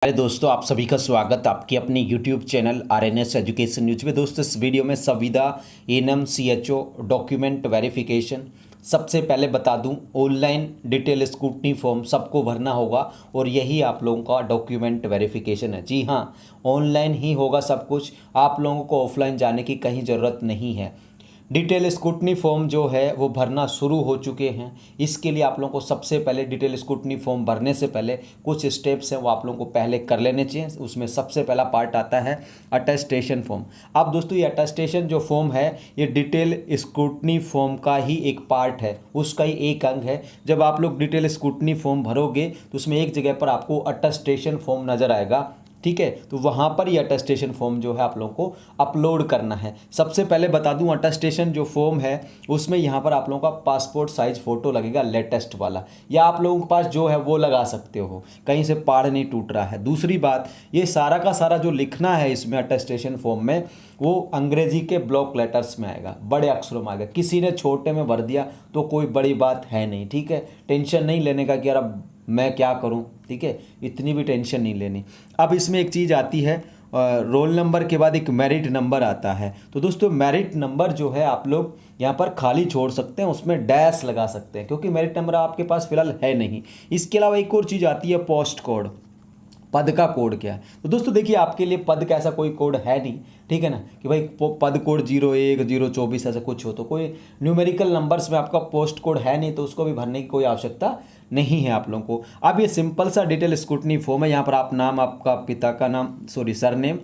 अरे दोस्तों, आप सभी का स्वागत आपके अपने YouTube channel RNS education news में। दोस्तों, इस वीडियो में संविदा एएनएम CHO डॉक्यूमेंट वेरिफिकेशन। सबसे पहले बता दूं, ऑनलाइन डिटेल स्क्रूटनी फॉर्म सबको भरना होगा और यही आप लोगों का डॉक्यूमेंट वेरिफिकेशन है। जी हाँ, ऑनलाइन ही होगा सब कुछ, आप लोगों को ऑफलाइन जाने की कहीं ज़रूरत नहीं है। डिटेल स्क्रूटनी फॉर्म जो है वो भरना शुरू हो चुके हैं। इसके लिए आप लोगों को सबसे पहले डिटेल स्क्रूटनी फॉर्म भरने से पहले कुछ स्टेप्स हैं वो आप लोगों को पहले कर लेने चाहिए। उसमें सबसे पहला पार्ट आता है अटेस्टेशन फॉर्म। अब दोस्तों, ये अटेस्टेशन जो फॉर्म है ये डिटेल स्क्रूटनी फॉर्म का ही एक पार्ट है, उसका ही एक अंग है। जब आप लोग डिटेल स्क्रूटनी फॉर्म भरोगे तो उसमें एक जगह पर आपको अटेस्टेशन फॉर्म नज़र आएगा, ठीक है। तो वहाँ पर ये अटेस्टेशन फॉर्म जो है आप लोगों को अपलोड करना है। सबसे पहले बता दूं, अटेस्टेशन जो फॉर्म है उसमें यहाँ पर आप लोगों का पासपोर्ट साइज फ़ोटो लगेगा, लेटेस्ट वाला, या आप लोगों के पास जो है वो लगा सकते हो, कहीं से पाड़ नहीं टूट रहा है। दूसरी बात, ये सारा का सारा जो लिखना है इसमें अटेस्टेशन फॉर्म में वो अंग्रेजी के ब्लॉक लेटर्स में आएगा, बड़े अक्षरों में आएगा। किसी ने छोटे में भर दिया तो कोई बड़ी बात है नहीं, ठीक है। टेंशन नहीं लेने का कि यार अब मैं क्या करूं, ठीक है, इतनी भी टेंशन नहीं लेनी। अब इसमें एक चीज़ आती है, रोल नंबर के बाद एक मेरिट नंबर आता है। तो दोस्तों, मेरिट नंबर जो है आप लोग यहाँ पर खाली छोड़ सकते हैं, उसमें डैश लगा सकते हैं क्योंकि मेरिट नंबर आपके पास फिलहाल है नहीं। इसके अलावा एक और चीज़ आती है, पोस्ट कोड, पद का कोड क्या है। तो दोस्तों देखिए, आपके लिए पद का ऐसा कोई कोड है नहीं, ठीक है ना, कि भाई पद कोड 01 024 ऐसा कुछ हो। तो कोई न्यूमेरिकल नंबर्स में आपका पोस्ट कोड है नहीं, तो उसको भी भरने की कोई आवश्यकता नहीं है आप लोगों को। अब ये सिंपल सा डिटेल स्क्रूटनी फॉर्म है। यहाँ पर आप नाम, आपका पिता का नाम, सरनेम,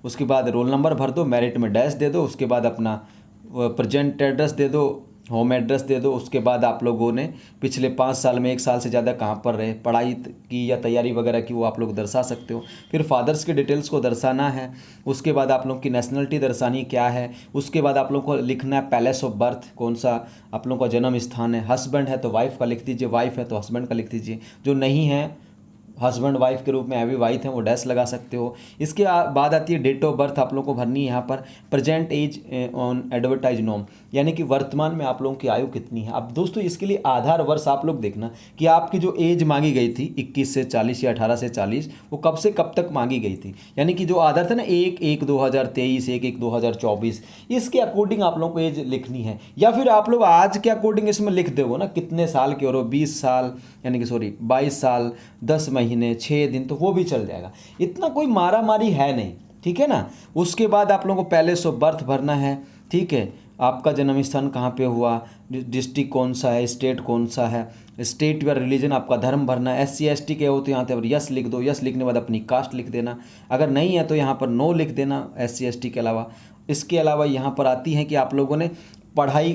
उसके बाद रोल नंबर भर दो, मेरिट में डैश दे दो, उसके बाद अपना प्रेजेंट एड्रेस दे दो, होम एड्रेस दे दो। उसके बाद आप लोगों ने पिछले 5 साल में 1 साल से ज़्यादा कहाँ पर रहे, पढ़ाई की या तैयारी वगैरह की, वो आप लोग दर्शा सकते हो। फिर फादर्स के डिटेल्स को दर्शाना है। उसके बाद आप लोग की नेशनलिटी दर्शानी क्या है। उसके बाद आप लोग को लिखना है पैलेस ऑफ बर्थ, कौन सा आप लोगों का जन्म स्थान है। हस्बैंड है तो वाइफ का लिख दीजिए, वाइफ है तो हस्बैंड का लिख दीजिए। जो नहीं है, हस्बैंड वाइफ के रूप में अभी वाइफ हैं, वो डैश लगा सकते हो। इसके बाद आती है डेट ऑफ बर्थ, आप लोगों को भरनी है यहाँ पर। Present as on advertise norm, यानी कि वर्तमान में आप लोगों की आयु कितनी है। अब दोस्तों, इसके लिए आधार वर्ष आप लोग देखना कि आपकी जो एज मांगी गई थी 21 से 40 या 18 से 40, वो कब से कब तक मांगी गई थी। यानी कि जो आधार था ना 1/1/2023, 1/1/2024, इसके अकॉर्डिंग आप लोगों को एज लिखनी है। या फिर आप लोग आज के अकॉर्डिंग इसमें लिख दो ना, कितने साल के हो, 20 साल, यानी कि 22 साल 10 महीने 6 दिन, तो वो भी चल जाएगा। इतना कोई मारा मारी है नहीं, ठीक है ना। उसके बाद आप लोगों को पैलेस ऑफ बर्थ भरना है, ठीक है। आपका जन्म स्थान कहाँ पे हुआ, डिस्ट्रिक्ट कौन सा है, स्टेट कौन सा है, स्टेट या रिलीजन, आपका धर्म भरना है। SC ST के हो तो यहाँ पर यस लिख दो, यस लिखने के बाद अपनी कास्ट लिख देना। अगर नहीं है तो यहाँ पर नो लिख देना SC ST के अलावा। इसके अलावा यहाँ पर आती है कि आप लोगों ने पढ़ाई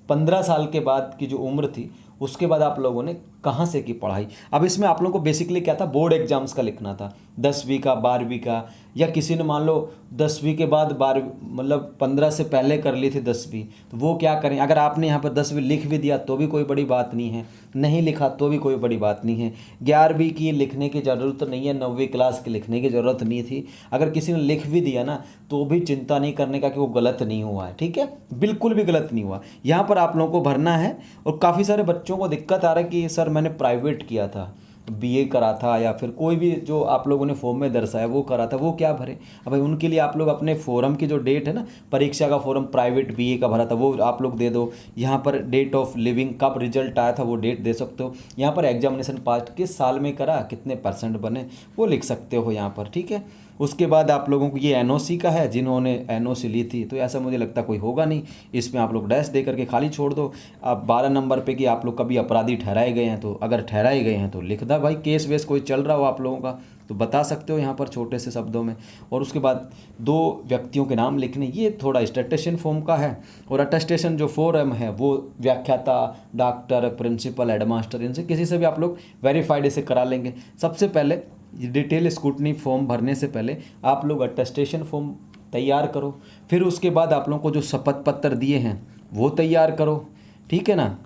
15 साल के बाद की जो उम्र थी, उसके बाद आप लोगों ने कहाँ से की पढ़ाई। अब इसमें आप लोगों को बेसिकली क्या था, बोर्ड एग्जाम्स का लिखना था, 10वीं का, 12वीं का, या किसी ने मान लो 10वीं के बाद 12वीं, मतलब 15 से पहले कर ली थी 10वीं, तो वो क्या करें। अगर आपने यहाँ पर 10वीं लिख भी दिया तो भी कोई बड़ी बात नहीं है, नहीं लिखा तो भी कोई बड़ी बात नहीं है। 11वीं की लिखने की ज़रूरत नहीं है, 9वीं क्लास की लिखने की ज़रूरत नहीं थी। अगर किसी ने लिख भी दिया ना तो भी चिंता नहीं करने का कि वो गलत नहीं हुआ है, ठीक है, बिल्कुल भी गलत नहीं हुआ। यहाँ पर आप लोगों को भरना है। और काफ़ी सारे बच्चों को दिक्कत आ रहा है कि सर मैंने प्राइवेट किया था, BA करा था, या फिर कोई भी जो आप लोगों ने फॉर्म में दर्शाया वो करा था, वो क्या भरे। अब भाई उनके लिए आप लोग अपने फॉर्म की जो डेट है ना, परीक्षा का फॉर्म प्राइवेट BA का भरा था वो आप लोग दे दो। यहाँ पर डेट ऑफ लिविंग, कब रिजल्ट आया था वो डेट दे सकते हो। यहाँ पर एग्जामिनेशन पास किस साल में करा, कितने % बने, वो लिख सकते हो यहाँ पर, ठीक है। उसके बाद आप लोगों को ये NOC का है, जिन्होंने NOC ली थी, तो ऐसा मुझे लगता कोई होगा नहीं, इसमें आप लोग डैश दे करके खाली छोड़ दो। अब 12 नंबर पे कि आप लोग कभी अपराधी ठहराए गए हैं, तो अगर ठहराए गए हैं तो लिख दो भाई, केस वेस कोई चल रहा हो आप लोगों का तो बता सकते हो यहाँ पर छोटे से शब्दों में। और उसके बाद 2 व्यक्तियों के नाम लिखने, ये थोड़ा अटेस्टेशन फॉर्म का है। और अटेस्टेशन जो फॉर्म है वो व्याख्याता, डॉक्टर, प्रिंसिपल, हेडमास्टर, इनसे किसी से भी आप लोग वेरीफाइड इसे करा लेंगे। सबसे पहले डिटेल स्क्रूटनी फॉर्म भरने से पहले आप लोग अटेस्टेशन फॉर्म तैयार करो। फिर उसके बाद आप लोगों को जो शपथ पत्र दिए हैं वो तैयार करो, ठीक है ना।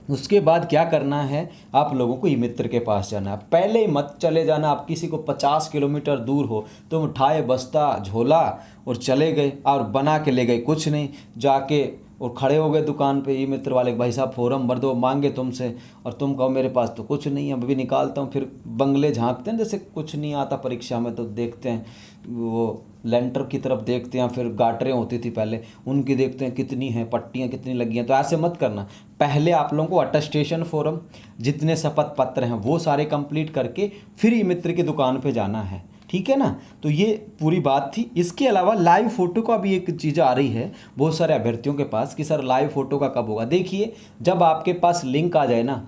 उसके बाद क्या करना है, आप लोगों को ई मित्र के पास जाना है। पहले ही मत चले जाना, आप किसी को 50 किलोमीटर दूर हो तुम उठाए बस्ता झोला और चले गए और बना के ले गए कुछ नहीं, जाके और खड़े हो गए दुकान पे ई मित्र वाले, भाई साहब फॉर्म भर दो, मांगे तुमसे और तुम कहो मेरे पास तो कुछ नहीं है, अभी निकालता हूँ। फिर बंगले झांकते हैं, जैसे कुछ नहीं आता परीक्षा में तो देखते हैं, वो लेंटर की तरफ देखते हैं, फिर गाटरें होती थी पहले, उनकी देखते हैं कितनी हैं, पट्टियाँ कितनी लगी हैं। तो ऐसे मत करना, पहले आप लोगों को अटेस्टेशन फॉर्म, जितने शपथ पत्र हैं वो सारे कंप्लीट करके फिर ई मित्र की दुकान पे जाना है, ठीक है ना। तो ये पूरी बात थी। इसके अलावा लाइव फ़ोटो का भी एक चीज़ आ रही है बहुत सारे अभ्यर्थियों के पास कि सर लाइव फ़ोटो का कब होगा। देखिए, जब आपके पास लिंक आ जाए ना,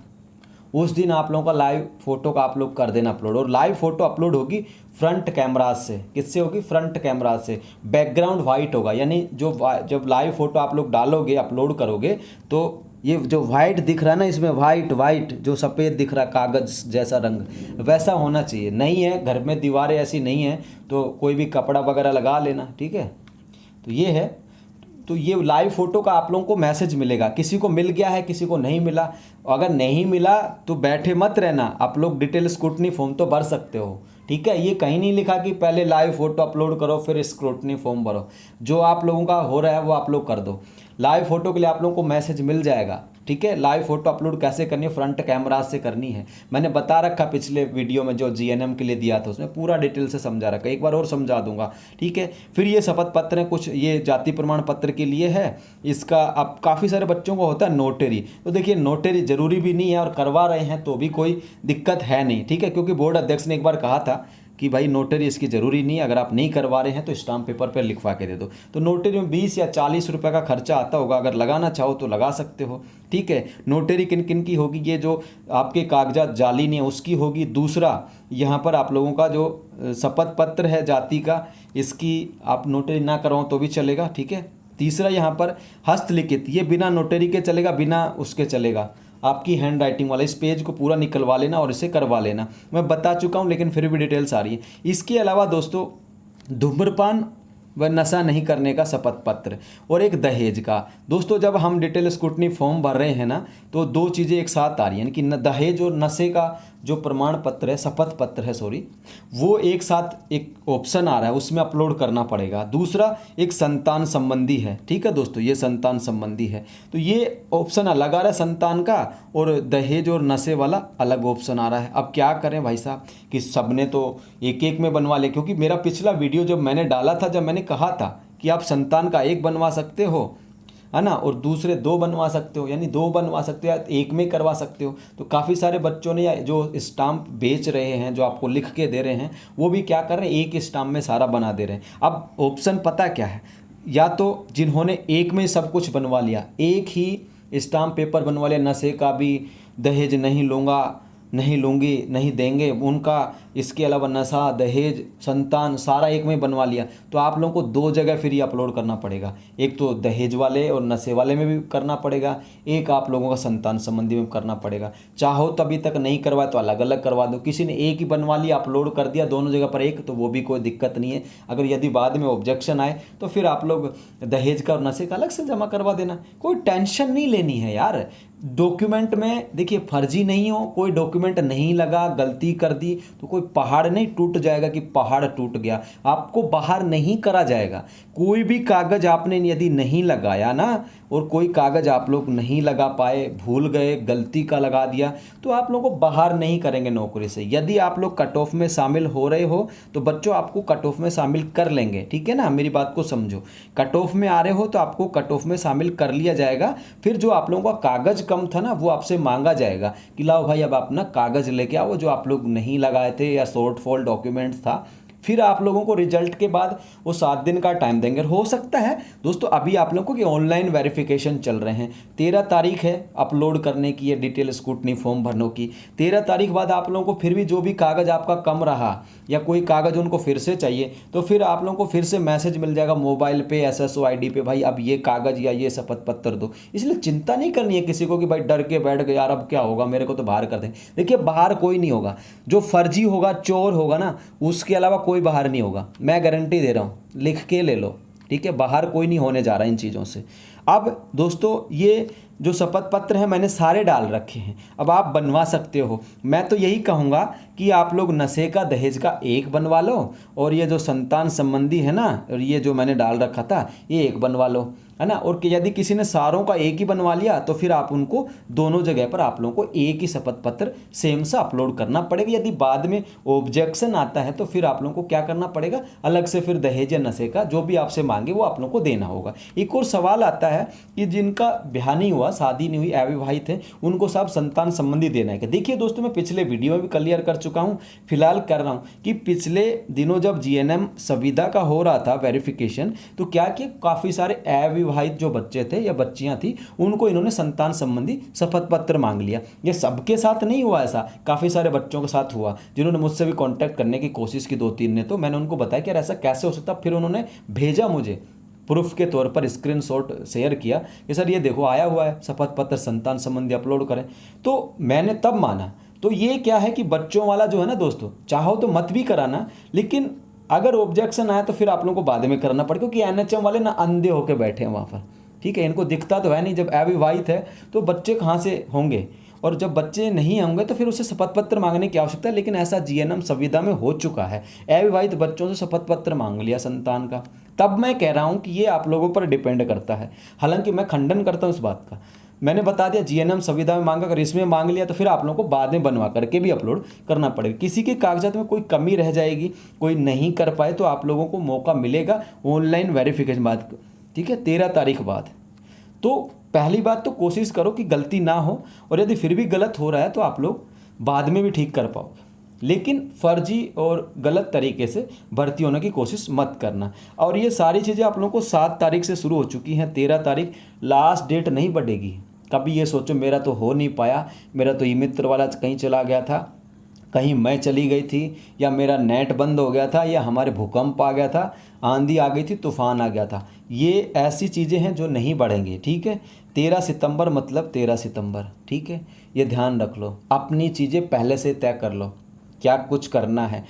उस दिन आप लोगों का लाइव फ़ोटो का आप लोग कर देना अपलोड। और लाइव फ़ोटो अपलोड होगी फ्रंट कैमरा से। किससे होगी? फ्रंट कैमरा से। बैकग्राउंड वाइट होगा, यानी जब लाइव फ़ोटो आप लोग डालोगे, अपलोड करोगे, तो ये जो वाइट दिख रहा है ना, इसमें वाइट जो सफ़ेद दिख रहा है कागज़ जैसा रंग, वैसा होना चाहिए। नहीं है, घर में दीवारें ऐसी नहीं हैं तो कोई भी कपड़ा वगैरह लगा लेना, ठीक है। तो ये है। तो ये लाइव फ़ोटो का आप लोगों को मैसेज मिलेगा, किसी को मिल गया है, किसी को नहीं मिला। अगर नहीं मिला तो बैठे मत रहना, आप लोग डिटेल स्क्रूटनी फॉर्म तो भर सकते हो, ठीक है। ये कहीं नहीं लिखा कि पहले लाइव फ़ोटो अपलोड करो फिर स्क्रूटनी फॉर्म भरो। जो आप लोगों का हो रहा है वो आप लोग कर दो। लाइव फ़ोटो के लिए आप लोगों को मैसेज मिल जाएगा, ठीक है। लाइव फ़ोटो अपलोड कैसे करनी है? फ्रंट कैमरा से करनी है। मैंने बता रखा पिछले वीडियो में जो जीएनएम के लिए दिया था, उसमें पूरा डिटेल से समझा रखा, एक बार और समझा दूंगा, ठीक है। फिर ये शपथ पत्र है, कुछ ये जाति प्रमाण पत्र के लिए है। इसका अब काफ़ी सारे बच्चों को होता है नोटरी। तो देखिए, नोटरी ज़रूरी भी नहीं है और करवा रहे हैं तो भी कोई दिक्कत है नहीं, ठीक है। क्योंकि बोर्ड अध्यक्ष ने एक बार कहा था कि भाई नोटरी इसकी ज़रूरी नहीं है, अगर आप नहीं करवा रहे हैं तो स्टाम्प पेपर पर लिखवा के दे दो। तो नोटरी में 20 या 40 रुपये का खर्चा आता होगा, अगर लगाना चाहो तो लगा सकते हो, ठीक है। नोटरी किन किन की होगी? ये जो आपके कागजात जाली नहीं है उसकी होगी। दूसरा, यहाँ पर आप लोगों का जो शपथ पत्र है जाति का, इसकी आप नोटरी ना करवाओ तो भी चलेगा, ठीक है। तीसरा, यहाँ पर हस्तलिखित, ये बिना नोटरी के चलेगा, बिना उसके चलेगा, आपकी हैंड राइटिंग वाला। इस पेज को पूरा निकलवा लेना और इसे करवा लेना। मैं बता चुका हूँ लेकिन फिर भी डिटेल्स आ रही है। इसके अलावा दोस्तों, धूम्रपान व नशा नहीं करने का शपथ पत्र और एक दहेज का। दोस्तों, जब हम डिटेल स्क्रूटनी फॉर्म भर रहे हैं ना, तो दो चीज़ें एक साथ आ रही हैं कि दहेज और नशे का जो प्रमाण पत्र है, शपथ पत्र है सॉरी, वो एक साथ एक ऑप्शन आ रहा है, उसमें अपलोड करना पड़ेगा। दूसरा, एक संतान संबंधी है, ठीक है दोस्तों, ये संतान संबंधी है। तो ये ऑप्शन अलग आ रहा है संतान का, और दहेज और नशे वाला अलग ऑप्शन आ रहा है। अब क्या करें भाई साहब कि सबने तो एक एक में बनवा ले, क्योंकि मेरा पिछला वीडियो जब मैंने डाला था, जब मैंने कहा था कि आप संतान का एक बनवा सकते हो, है ना, और दूसरे 2 बनवा सकते हो, यानी 2 बनवा सकते हो या एक में करवा सकते हो। तो काफ़ी सारे बच्चों ने, या जो स्टाम्प बेच रहे हैं, जो आपको लिख के दे रहे हैं, वो भी क्या कर रहे हैं, एक स्टाम्प में सारा बना दे रहे हैं। अब ऑप्शन पता क्या है? या तो जिन्होंने एक में सब कुछ बनवा लिया, एक ही स्टाम्प पेपर बनवा लिया, नशे का भी, दहेज नहीं लूँगा, नहीं लूँगी, नहीं देंगे उनका, इसके अलावा नशा, दहेज, संतान सारा एक में बनवा लिया, तो आप लोगों को 2 जगह फिर ये अपलोड करना पड़ेगा। एक तो दहेज वाले और नशे वाले में भी करना पड़ेगा, एक आप लोगों का संतान संबंधी में करना पड़ेगा। चाहो तो अभी तक नहीं करवाए तो अलग अलग करवा दो। किसी ने एक ही बनवा लिया, अपलोड कर दिया दोनों जगह पर एक, तो वो भी कोई दिक्कत नहीं है। अगर यदि बाद में ऑब्जेक्शन आए तो फिर आप लोग दहेज का और नशे का अलग से जमा करवा देना। कोई टेंशन नहीं लेनी है यार। डॉक्यूमेंट में देखिए, फर्जी नहीं हो, कोई डॉक्यूमेंट नहीं लगा, गलती कर दी तो कोई पहाड़ नहीं टूट जाएगा कि पहाड़ टूट गया, आपको बाहर नहीं करा जाएगा। कोई भी कागज़ आपने यदि नहीं लगाया ना, और कोई कागज़ आप लोग नहीं लगा पाए, भूल गए, गलती का लगा दिया, तो आप लोगों को बाहर नहीं करेंगे नौकरी से। यदि आप लोग कट ऑफ में शामिल हो रहे हो तो बच्चों आपको कट ऑफ में शामिल कर लेंगे, ठीक है ना, मेरी बात को समझो। कट ऑफ में आ रहे हो तो आपको कट ऑफ में शामिल कर लिया जाएगा। फिर जो आप लोगों का कागज़ कम था ना, वो आपसे मांगा जाएगा कि लाओ भाई अब अपना कागज़ लेके आओ, जो आप लोग नहीं लगाए थे या शॉर्ट फॉल डॉक्यूमेंट्स था। फिर आप लोगों को रिजल्ट के बाद वो 7 दिन का टाइम देंगे। हो सकता है दोस्तों, अभी आप लोगों को कि ऑनलाइन वेरिफिकेशन चल रहे हैं, 13 तारीख है अपलोड करने की, ये डिटेल स्क्रूटनी फॉर्म भरने की। 13 तारीख बाद आप लोगों को फिर भी जो भी कागज़ आपका कम रहा या कोई कागज़ उनको फिर से चाहिए, तो फिर आप लोगों को फिर से मैसेज मिल जाएगा मोबाइल पे, SSO ID पे, भाई अब ये कागज़ या ये शपथ पत्र दो। इसलिए चिंता नहीं करनी है किसी को कि भाई डर के बैठ गए यार अब क्या होगा, मेरे को तो बाहर कर दें। देखिए, बाहर कोई नहीं होगा, जो फर्जी होगा, चोर होगा ना, उसके अलावा कोई बाहर नहीं होगा, मैं गारंटी दे रहा हूँ, लिख के ले लो, ठीक है। बाहर कोई नहीं होने जा रहा इन चीज़ों से। अब दोस्तों ये जो शपथ पत्र है मैंने सारे डाल रखे हैं, अब आप बनवा सकते हो। मैं तो यही कहूँगा कि आप लोग नशे का दहेज का एक बनवा लो, और ये जो संतान संबंधी है ना, और ये जो मैंने डाल रखा था ये एक बनवा लो, है ना। और यदि किसी ने सारों का एक ही बनवा लिया तो फिर आप उनको दोनों जगह पर आप लोगों को एक ही शपथ पत्र सेम सा अपलोड करना पड़ेगा। यदि बाद में ऑब्जेक्शन आता है तो फिर आप लोगों को क्या करना पड़ेगा, अलग से फिर दहेज या नशे का जो भी आपसे मांगे वो आप लोगों को देना होगा। एक और सवाल आता है कि जिनका ब्याह नहीं हुआ, शादी नहीं हुई, अविवाहित है, उनको सब संतान संबंधी देना है। देखिए दोस्तों, मैं पिछले वीडियो में भी क्लियर कर चुका हूँ, फिलहाल कर रहा हूँ कि पिछले दिनों जब जीएनएम संविदा का हो रहा था वेरिफिकेशन, तो क्या कि काफ़ी सारे अविवाहित जो बच्चे थे या बच्चियां थी उनको इन्होंने संतान संबंधी शपथ पत्र मांग लिया। ये सबके साथ नहीं हुआ, ऐसा काफ़ी सारे बच्चों के साथ हुआ जिन्होंने मुझसे भी कांटेक्ट करने की कोशिश की, 2-3 ने। तो मैंने उनको बताया कि यार ऐसा कैसे हो सकता, फिर उन्होंने भेजा मुझे प्रूफ के तौर पर स्क्रीनशॉट शेयर किया कि सर ये देखो आया हुआ है शपथ पत्र संतान संबंधी, अपलोड करें। तो मैंने तब माना। तो ये क्या है कि बच्चों वाला जो है ना दोस्तों, चाहो तो मत भी कराना, लेकिन अगर ऑब्जेक्शन आया तो फिर आप लोगों को बाद में करना पड़ेगा, क्योंकि एनएचएम वाले ना अंधे होकर बैठे हैं वहाँ पर, ठीक है। इनको दिखता तो है नहीं, जब अविवाहित है तो बच्चे कहाँ से होंगे, और जब बच्चे नहीं होंगे तो फिर उसे शपथ पत्र मांगने की आवश्यकता है। लेकिन ऐसा जीएनएम संविदा में हो चुका है, अविवाहित बच्चों से शपथ पत्र मांग लिया संतान का। तब मैं कह रहा हूँ कि ये आप लोगों पर डिपेंड करता है। हालांकि मैं खंडन करता हूँ इस बात का, मैंने बता दिया जीएनएम संविदा में मांगा, अगर इसमें मांग लिया तो फिर आप लोगों को बाद में बनवा करके भी अपलोड करना पड़ेगा। किसी के कागजात में कोई कमी रह जाएगी, कोई नहीं कर पाए, तो आप लोगों को मौका मिलेगा ऑनलाइन वेरिफिकेशन बाद, ठीक है, 13 तारीख बाद। तो पहली बात तो कोशिश करो कि गलती ना हो, और यदि फिर भी गलत हो रहा है तो आप लोग बाद में भी ठीक कर पाओगे, लेकिन फर्जी और गलत तरीके से भर्ती होने की कोशिश मत करना। और ये सारी चीज़ें आप लोगों को 7 तारीख से शुरू हो चुकी हैं, 13 तारीख लास्ट डेट नहीं बढ़ेगी। कभी ये सोचो मेरा तो हो नहीं पाया, मेरा तो ई मित्र वाला कहीं चला गया था, कहीं मैं चली गई थी, या मेरा नेट बंद हो गया था, या हमारे भूकंप आ गया था, आंधी आ गई थी, तूफान आ गया था। ये ऐसी चीज़ें हैं जो नहीं बढ़ेंगी, ठीक है। 13 सितंबर मतलब 13 सितंबर, ठीक है, ये ध्यान रख लो। अपनी चीज़ें पहले से तय कर लो क्या कुछ करना है।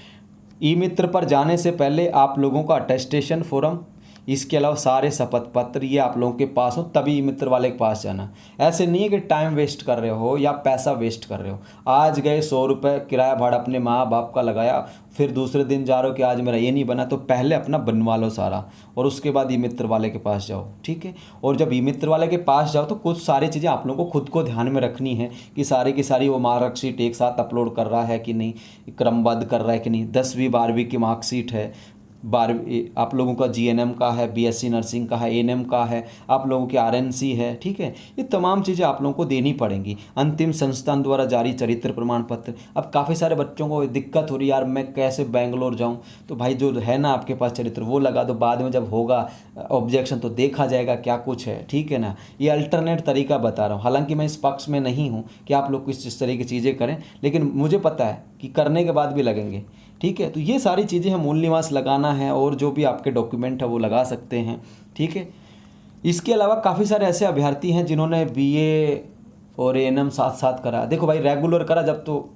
ई मित्र पर जाने से पहले आप लोगों का अटेस्टेशन फॉर्म, इसके अलावा सारे शपथ पत्र ये आप लोगों के पास हो तभी ई मित्र वाले के पास जाना। ऐसे नहीं है कि टाइम वेस्ट कर रहे हो या पैसा वेस्ट कर रहे हो। आज गए 100 रुपये किराया भाड़ा अपने माँ बाप का लगाया, फिर दूसरे दिन जा रहे हो कि आज मेरा ये नहीं बना, तो पहले अपना बनवा लो सारा, और उसके बाद ई मित्र वाले के पास जाओ, ठीक है। और जब ई मित्र वाले के पास जाओ तो कुछ सारी चीज़ें आप लोगों को खुद को ध्यान में रखनी है कि सारी की सारी वो मार्कशीट एक साथ अपलोड कर रहा है कि नहीं, क्रमबद्ध कर रहा है कि नहीं। 10वीं 12वीं की मार्कशीट है, 12वीं आप लोगों का जीएनएम का है, बीएससी नर्सिंग का है, एएनएम का है, आप लोगों की आरएनसी है, ठीक है। ये तमाम चीज़ें आप लोगों को देनी पड़ेंगी। अंतिम संस्थान द्वारा जारी चरित्र प्रमाण पत्र। अब काफ़ी सारे बच्चों को दिक्कत हो रही है, यार मैं कैसे बेंगलोर जाऊं, तो भाई जो है ना आपके पास चरित्र वो लगा दो, बाद में जब होगा ऑब्जेक्शन तो देखा जाएगा क्या कुछ है, ठीक है ना। ये अल्टरनेट तरीका बता रहा हूँ, हालांकि मैं इस पक्ष में नहीं हूँ कि आप लोग किस तरह की चीज़ें करें, लेकिन मुझे पता है कि करने के बाद भी लगेंगे, ठीक है। तो ये सारी चीज़ें हैं, मूल निवास लगाना है और जो भी आपके डॉक्यूमेंट है वो लगा सकते हैं, ठीक है। इसके अलावा काफ़ी सारे ऐसे अभ्यर्थी हैं जिन्होंने बीए और एएनएम साथ साथ करा। देखो भाई, रेगुलर करा जब तो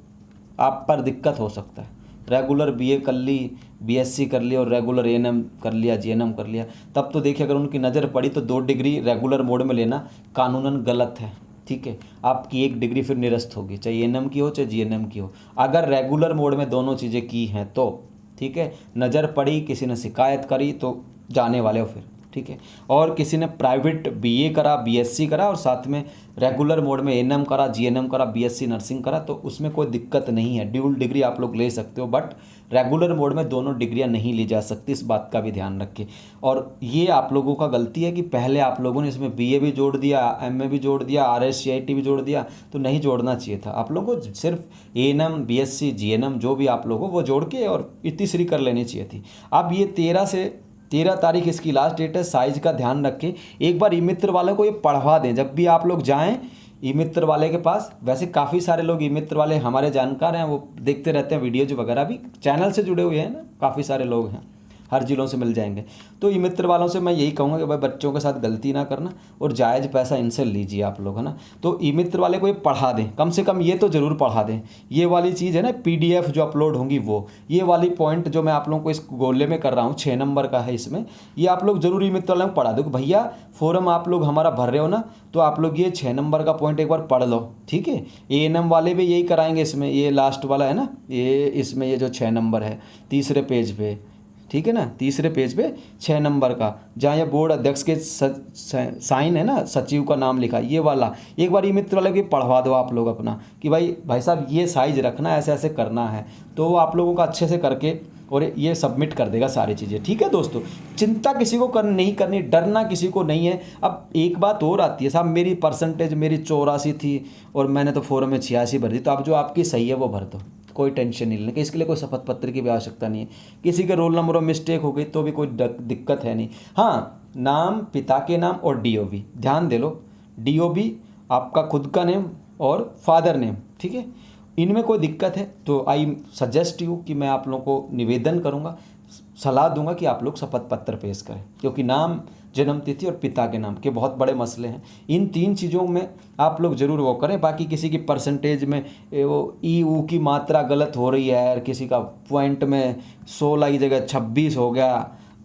आप पर दिक्कत हो सकता है। रेगुलर बीए कर ली, बीएससी कर ली और रेगुलर एएनएम कर लिया, जीएनएम कर लिया, तब तो देखिए अगर उनकी नज़र पड़ी तो 2 डिग्री रेगुलर मोड में लेना कानूनन गलत है, ठीक है। आपकी 1 डिग्री फिर निरस्त होगी, चाहे एएनएम की हो चाहे जीएनएम की हो। अगर रेगुलर मोड में दोनों चीज़ें की हैं तो ठीक है, नज़र पड़ी, किसी ने शिकायत करी तो जाने वाले हो फिर, ठीक है। और किसी ने प्राइवेट बीए करा, बीएससी करा और साथ में रेगुलर मोड में एएनएम करा, जीएनएम करा, बीएससी नर्सिंग करा, तो उसमें कोई दिक्कत नहीं है। ड्यूल डिग्री आप लोग ले सकते हो, बट रेगुलर मोड में दोनों डिग्रियां नहीं ली जा सकती, इस बात का भी ध्यान रखें। और ये आप लोगों का गलती है कि पहले आप लोगों ने इसमें बीए भी जोड़ दिया, एमए भी जोड़ दिया, आरएससीआईटी भी जोड़ दिया, तो नहीं जोड़ना चाहिए था। आप लोगों को सिर्फ एएनएम, बीएससी, जीएनएम जो भी आप लोगों वो जोड़ के और तीसरी कर लेनी चाहिए थी। अब ये 13 तारीख इसकी लास्ट डेट है। साइज का ध्यान रखें, एक बार ई मित्र वालों को ये पढ़वा दें जब भी आप लोग जाएं ई मित्र वाले के पास। वैसे काफ़ी सारे लोग ई मित्र वाले हमारे जानकार हैं, वो देखते रहते हैं वीडियोज वगैरह, भी चैनल से जुड़े हुए हैं ना, काफ़ी सारे लोग हैं, हर जिलों से मिल जाएंगे। तो ई मित्र वालों से मैं यही कहूँगा कि भाई बच्चों के साथ गलती ना करना और जायज़ पैसा इनसे लीजिए आप लोग, है ना। तो ई मित्र वाले को ये पढ़ा दें, कम से कम ये तो ज़रूर पढ़ा दें। ये वाली चीज़ है ना, PDF जो अपलोड होंगी वो, ये वाली पॉइंट जो मैं आप लोगों को इस गोले में कर रहा हूँ 6 नंबर का है इसमें, ये आप लोग जरूर ई मित्र वालों को पढ़ा दो कि भैया फॉर्म आप लोग हमारा भर रहे हो ना, तो आप लोग ये 6 नंबर का पॉइंट एक बार पढ़ लो, ठीक है। ANM वाले भी यही कराएंगे इसमें, ये लास्ट वाला है ना, ये इसमें ये जो 6 नंबर है तीसरे पेज पे, ठीक है ना, तीसरे पेज पे 6 नंबर का, जहाँ ये बोर्ड अध्यक्ष के साइन है ना, सचिव का नाम लिखा, ये वाला एक बार ई मित्र वाले को पढ़वा दो आप लोग अपना कि भाई साहब ये साइज रखना, ऐसे ऐसे करना है, तो वो आप लोगों का अच्छे से करके और ये सबमिट कर देगा सारी चीज़ें, ठीक है दोस्तों। चिंता किसी को नहीं करनी, डरना किसी को नहीं है। अब एक बात और आती है, साहब मेरी परसेंटेज मेरी 84 थी और मैंने तो फॉर्म में 86 भर दी, तो अब जो आपकी सही है वो भर दो, कोई टेंशन नहीं लेने की, इसके लिए कोई शपथ पत्र की भी आवश्यकता नहीं है। किसी के रोल नंबर में मिस्टेक हो गई तो भी कोई दिक्कत है नहीं। हाँ, नाम, पिता के नाम और DOB ध्यान दे लो, DOB आपका खुद का नेम और फादर नेम, ठीक है। इनमें कोई दिक्कत है तो आई सजेस्ट यू कि मैं आप लोगों को निवेदन करूंगा, सलाह दूंगा कि आप लोग शपथ पत्र पेश करें, क्योंकि नाम, जन्म तिथि और पिता के नाम के बहुत बड़े मसले हैं। इन 3 चीज़ों में आप लोग ज़रूर वो करें। बाकी किसी की परसेंटेज में वो EU की मात्रा गलत हो रही है, किसी का पॉइंट में 16 की जगह 26 हो गया,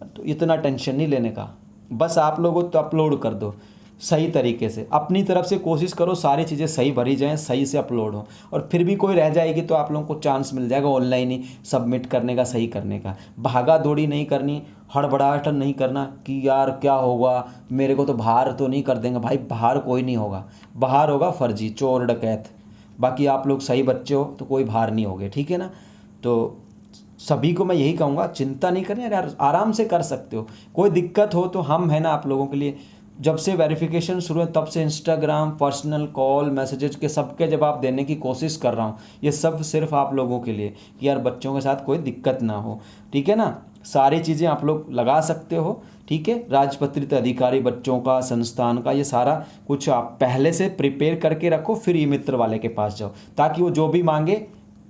तो इतना टेंशन नहीं लेने का, बस आप लोगों तो अपलोड कर दो सही तरीके से, अपनी तरफ से कोशिश करो सारी चीज़ें सही भरी जाएं, सही से अपलोड हो, और फिर भी कोई रह जाएगी तो आप लोगों को चांस मिल जाएगा ऑनलाइन ही सबमिट करने का, सही करने का। भागा दौड़ी नहीं करनी, हड़बड़ाहट नहीं करना कि यार क्या होगा, मेरे को तो बाहर तो नहीं कर देंगे। भाई बाहर कोई नहीं होगा, बाहर होगा फर्जी, चोर, डकैत। बाकी आप लोग सही बच्चे हो तो कोई बाहर नहीं होगे, ठीक है ना। तो सभी को मैं यही कहूँगा, चिंता नहीं करनी यार, आराम से कर सकते हो। कोई दिक्कत हो तो हम है ना आप लोगों के लिए। जब से वेरिफिकेशन शुरू है तब से इंस्टाग्राम, पर्सनल कॉल, मैसेजेस के सबके जवाब देने की कोशिश कर रहा हूँ। ये सब सिर्फ आप लोगों के लिए कि यार बच्चों के साथ कोई दिक्कत ना हो, ठीक है ना। सारी चीज़ें आप लोग लगा सकते हो, ठीक है। राजपत्रित अधिकारी बच्चों का, संस्थान का, ये सारा कुछ आप पहले से प्रिपेयर करके रखो, फिर ई मित्र वाले के पास जाओ, ताकि वो जो भी मांगे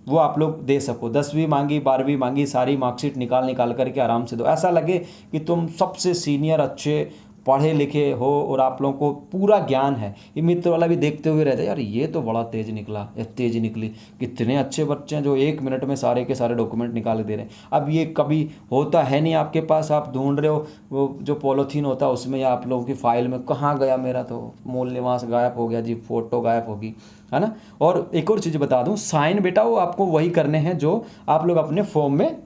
वो आप लोग दे सको। 10वीं मांगी, 12वीं मांगी, सारी मार्कशीट निकाल करके आराम से दो। ऐसा लगे कि तुम सबसे सीनियर, अच्छे पढ़े लिखे हो और आप लोगों को पूरा ज्ञान है। ये मित्र वाला भी देखते हुए रहता है, यार ये तो बड़ा तेज निकला, या तेज निकली, कितने अच्छे बच्चे हैं जो 1 मिनट में सारे के सारे डॉक्यूमेंट निकाल दे रहे हैं। अब ये कभी होता है नहीं आपके पास, आप ढूंढ रहे हो वो जो पॉलीथीन होता है उसमें, या आप लोगों की फाइल में कहाँ गया मेरा तो मूल निवास, गायब हो गया जी, फोटो गायब होगी, है ना। और एक और चीज़ बता दूँ, साइन बेटा वो आपको वही करने हैं जो आप लोग अपने फॉर्म में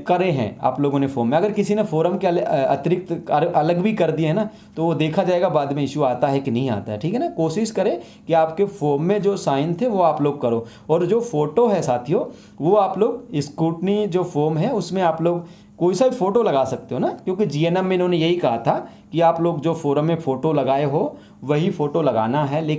करे हैं आप लोगों ने फॉर्म में। अगर किसी ने फॉर्म के अतिरिक्त अलग भी कर दिए हैं ना, तो वो देखा जाएगा बाद में इशू आता है कि नहीं आता है, ठीक है ना। कोशिश करें कि आपके फॉर्म में जो साइन थे वो आप लोग करो, और जो फोटो है साथियों वो आप लोग स्क्रूटनी जो फॉर्म है उसमें आप लोग कोई सा भी फ़ोटो लगा सकते हो ना, क्योंकि GNM में इन्होंने यही कहा था कि आप लोग जो फॉर्म में फ़ोटो लगाए हो वही फ़ोटो लगाना है। लेकिन